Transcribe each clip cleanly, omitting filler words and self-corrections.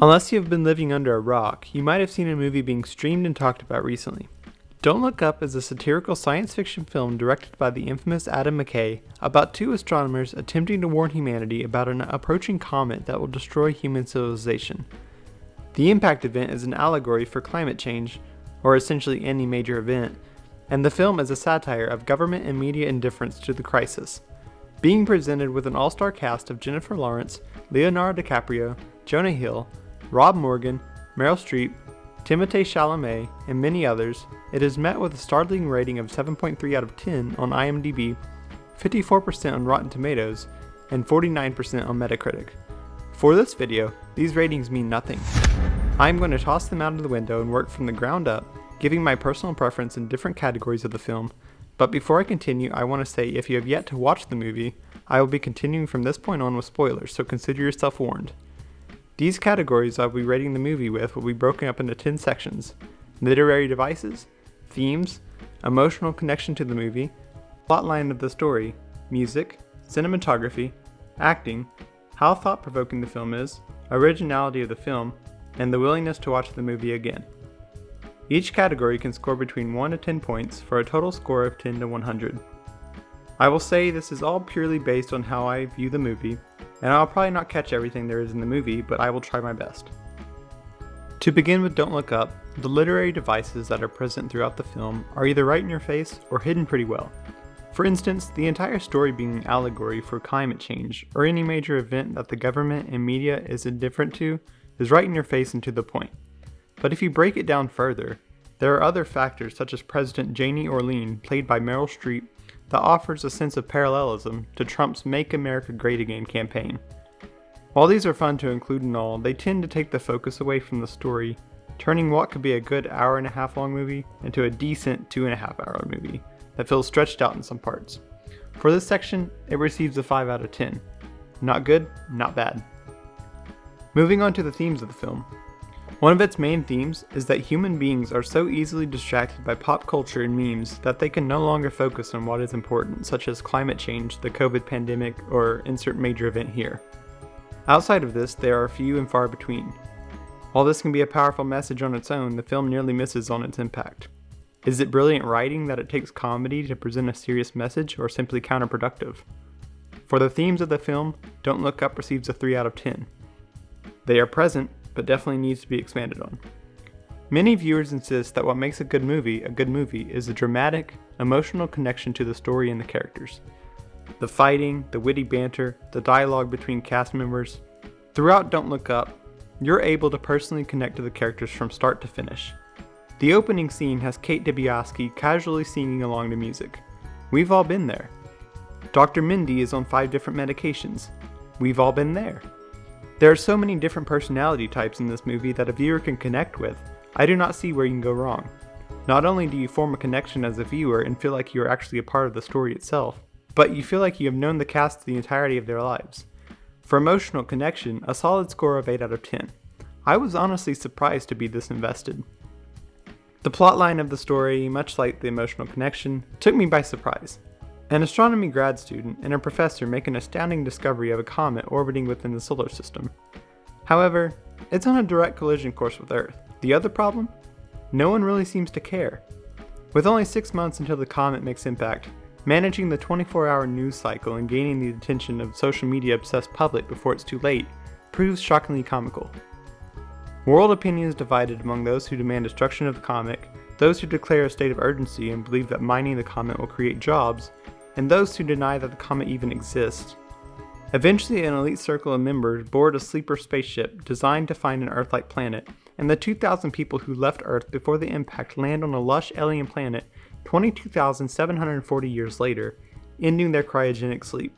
Unless you have been living under a rock, you might have seen a movie being streamed and talked about recently. Don't Look Up is a satirical science fiction film directed by the infamous Adam McKay about two astronomers attempting to warn humanity about an approaching comet that will destroy human civilization. The impact event is an allegory for climate change, or essentially any major event, and the film is a satire of government and media indifference to the crisis. Being presented with an all-star cast of Jennifer Lawrence, Leonardo DiCaprio, Jonah Hill, Rob Morgan, Meryl Streep, Timothée Chalamet, and many others, it is met with a startling rating of 7.3 out of 10 on IMDb, 54% on Rotten Tomatoes, and 49% on Metacritic. For this video, these ratings mean nothing. I am going to toss them out of the window and work from the ground up, giving my personal preference in different categories of the film. But before I continue, I want to say if you have yet to watch the movie, I will be continuing from this point on with spoilers, so consider yourself warned. These categories I'll be rating the movie with will be broken up into 10 sections: literary devices, themes, emotional connection to the movie, plotline of the story, music, cinematography, acting, how thought-provoking the film is, originality of the film, and the willingness to watch the movie again. Each category can score between 1 to 10 points for a total score of 10 to 100. I will say this is all purely based on how I view the movie, and I'll probably not catch everything there is in the movie, but I will try my best. To begin with Don't Look Up, the literary devices that are present throughout the film are either right in your face or hidden pretty well. For instance, the entire story being an allegory for climate change, or any major event that the government and media is indifferent to, is right in your face and to the point. But if you break it down further, there are other factors such as President Janie Orlean, played by Meryl Streep, that offers a sense of parallelism to Trump's Make America Great Again campaign. While these are fun to include and all, they tend to take the focus away from the story, turning what could be a good hour-and-a-half long movie into a decent 2.5-hour movie that feels stretched out in some parts. For this section, it receives a 5 out of 10. Not good, not bad. Moving on to the themes of the film. One of its main themes is that human beings are so easily distracted by pop culture and memes that they can no longer focus on what is important, such as climate change, the COVID pandemic, or insert major event here. Outside of this, there are few and far between. While this can be a powerful message on its own, the film nearly misses on its impact. Is it brilliant writing that it takes comedy to present a serious message, or simply counterproductive? For the themes of the film, Don't Look Up receives a 3 out of 10. They are present, but definitely needs to be expanded on. Many viewers insist that what makes a good movie is a dramatic, emotional connection to the story and the characters. The fighting, the witty banter, the dialogue between cast members. Throughout Don't Look Up, you're able to personally connect to the characters from start to finish. The opening scene has Kate Dibiasky casually singing along to music. We've all been there. Dr. Mindy is on 5 different medications. We've all been there. There are so many different personality types in this movie that a viewer can connect with. I do not see where you can go wrong. Not only do you form a connection as a viewer and feel like you are actually a part of the story itself, but you feel like you have known the cast the entirety of their lives. For emotional connection, a solid score of 8 out of 10. I was honestly surprised to be this invested. The plotline of the story, much like the emotional connection, took me by surprise. An astronomy grad student and a professor make an astounding discovery of a comet orbiting within the solar system. However, it's on a direct collision course with Earth. The other problem? No one really seems to care. With only 6 months until the comet makes impact, managing the 24-hour news cycle and gaining the attention of social media-obsessed public before it's too late proves shockingly comical. World opinion is divided among those who demand destruction of the comet, those who declare a state of urgency and believe that mining the comet will create jobs, and those who deny that the comet even exists. Eventually, an elite circle of members board a sleeper spaceship designed to find an Earth-like planet, and the 2,000 people who left Earth before the impact land on a lush alien planet 22,740 years later, ending their cryogenic sleep.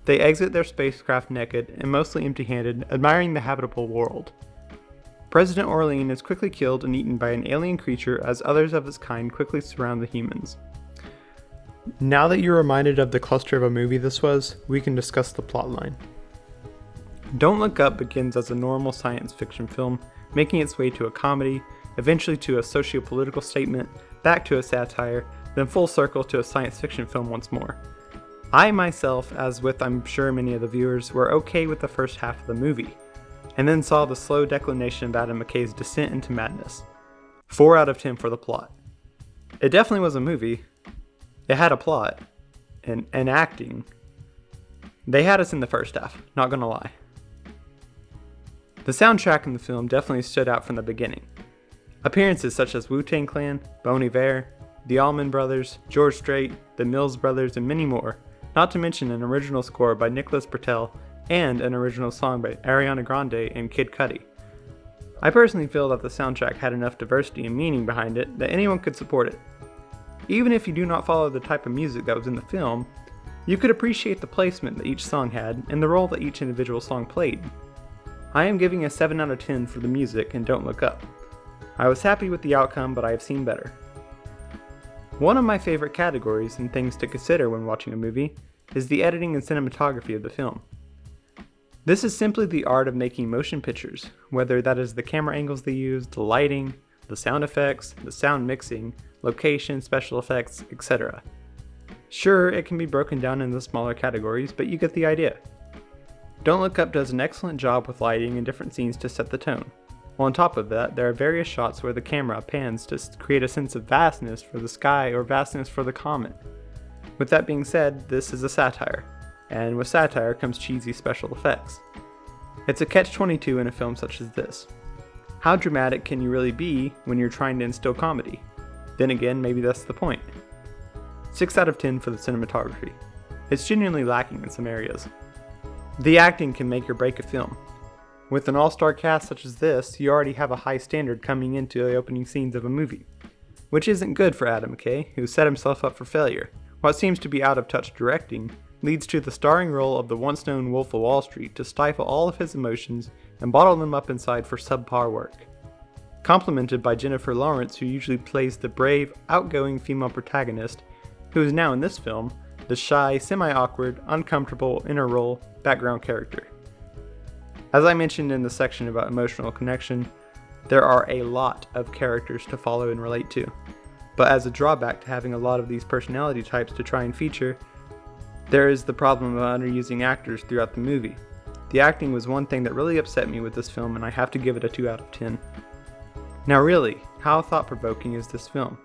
They exit their spacecraft naked and mostly empty-handed, admiring the habitable world. President Orlean is quickly killed and eaten by an alien creature as others of its kind quickly surround the humans. Now that you're reminded of the cluster of a movie this was, we can discuss the plotline. Don't Look Up begins as a normal science fiction film, making its way to a comedy, eventually to a socio-political statement, back to a satire, then full circle to a science fiction film once more. I myself, as with I'm sure many of the viewers, were okay with the first half of the movie. and then saw the slow declination of Adam McKay's descent into madness. 4 out of 10 for the plot. It definitely was a movie. It had a plot, and acting. They had us in the first half, not gonna lie. The soundtrack in the film definitely stood out from the beginning. Appearances such as Wu-Tang Clan, Bon Iver, the Allman Brothers, George Strait, the Mills Brothers, and many more, not to mention an original score by Nicholas Britell and an original song by Ariana Grande and Kid Cudi. I personally feel that the soundtrack had enough diversity and meaning behind it that anyone could support it. Even if you do not follow the type of music that was in the film, you could appreciate the placement that each song had and the role that each individual song played. I am giving a 7 out of 10 for the music and Don't Look Up. I was happy with the outcome, but I have seen better. One of my favorite categories and things to consider when watching a movie is the editing and cinematography of the film. This is simply the art of making motion pictures, whether that is the camera angles they use, the lighting, the sound effects, the sound mixing, location, special effects, etc. Sure, it can be broken down into smaller categories, but you get the idea. Don't Look Up does an excellent job with lighting and different scenes to set the tone. On top of that, there are various shots where the camera pans to create a sense of vastness for the sky or vastness for the comet. With that being said, this is a satire, and with satire comes cheesy special effects. It's a catch-22 in a film such as this. How dramatic can you really be when you're trying to instill comedy? Then again, maybe that's the point. 6 out of 10 for the cinematography. It's genuinely lacking in some areas. The acting can make or break a film. With an all-star cast such as this, you already have a high standard coming into the opening scenes of a movie. Which isn't good for Adam McKay, who set himself up for failure. What seems to be out-of-touch directing leads to the starring role of the once-known Wolf of Wall Street to stifle all of his emotions and bottle them up inside for subpar work. Complemented by Jennifer Lawrence, who usually plays the brave, outgoing female protagonist, who is now in this film, the shy, semi-awkward, uncomfortable, inner role, background character. As I mentioned in the section about emotional connection, there are a lot of characters to follow and relate to. But as a drawback to having a lot of these personality types to try and feature, there is the problem of underusing actors throughout the movie. The acting was one thing that really upset me with this film, and I have to give it a 2 out of 10. Now really, how thought-provoking is this film?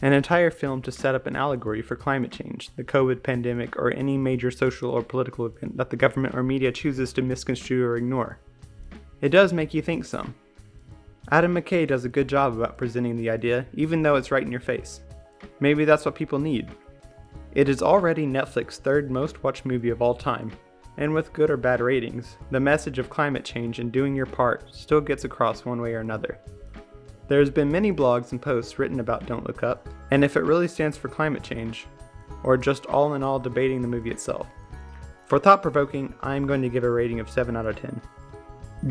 An entire film to set up an allegory for climate change, the COVID pandemic, or any major social or political event that the government or media chooses to misconstrue or ignore. It does make you think some. Adam McKay does a good job about presenting the idea, even though it's right in your face. Maybe that's what people need. It is already Netflix's 3rd most watched movie of all time, and with good or bad ratings, the message of climate change and doing your part still gets across one way or another. There's been many blogs and posts written about Don't Look Up, and if it really stands for climate change, or just all in all debating the movie itself. For thought-provoking, I'm going to give a rating of 7 out of 10.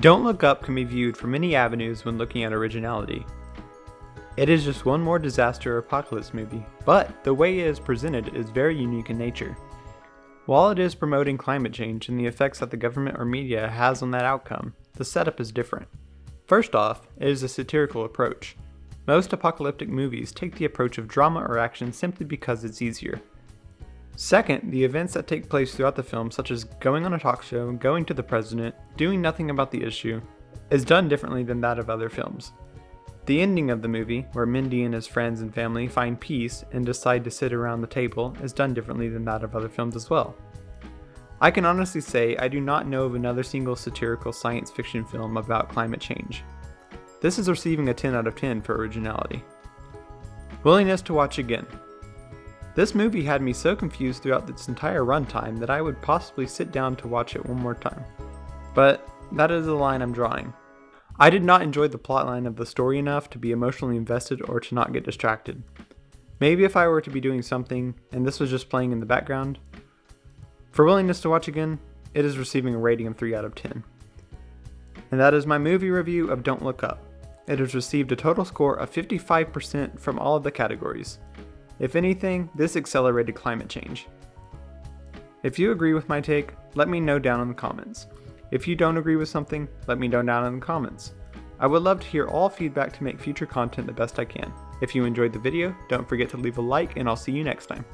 Don't Look Up can be viewed from many avenues when looking at originality. It is just one more disaster or apocalypse movie, but the way it is presented is very unique in nature. While it is promoting climate change and the effects that the government or media has on that outcome, the setup is different. First off, it is a satirical approach. Most apocalyptic movies take the approach of drama or action simply because it's easier. Second, the events that take place throughout the film, such as going on a talk show, going to the president, doing nothing about the issue, is done differently than that of other films. The ending of the movie, where Mindy and his friends and family find peace and decide to sit around the table, is done differently than that of other films as well. I can honestly say I do not know of another single satirical science fiction film about climate change. This is receiving a 10 out of 10 for originality. Willingness to watch again. This movie had me so confused throughout its entire runtime that I would possibly sit down to watch it one more time. But that is the line I'm drawing. I did not enjoy the plotline of the story enough to be emotionally invested or to not get distracted. Maybe if I were to be doing something and this was just playing in the background. For willingness to watch again, it is receiving a rating of 3 out of 10. And that is my movie review of Don't Look Up. It has received a total score of 55% from all of the categories. If anything, this accelerated climate change. If you agree with my take, let me know down in the comments. If you don't agree with something, let me know down in the comments. I would love to hear all feedback to make future content the best I can. If you enjoyed the video, don't forget to leave a like and I'll see you next time.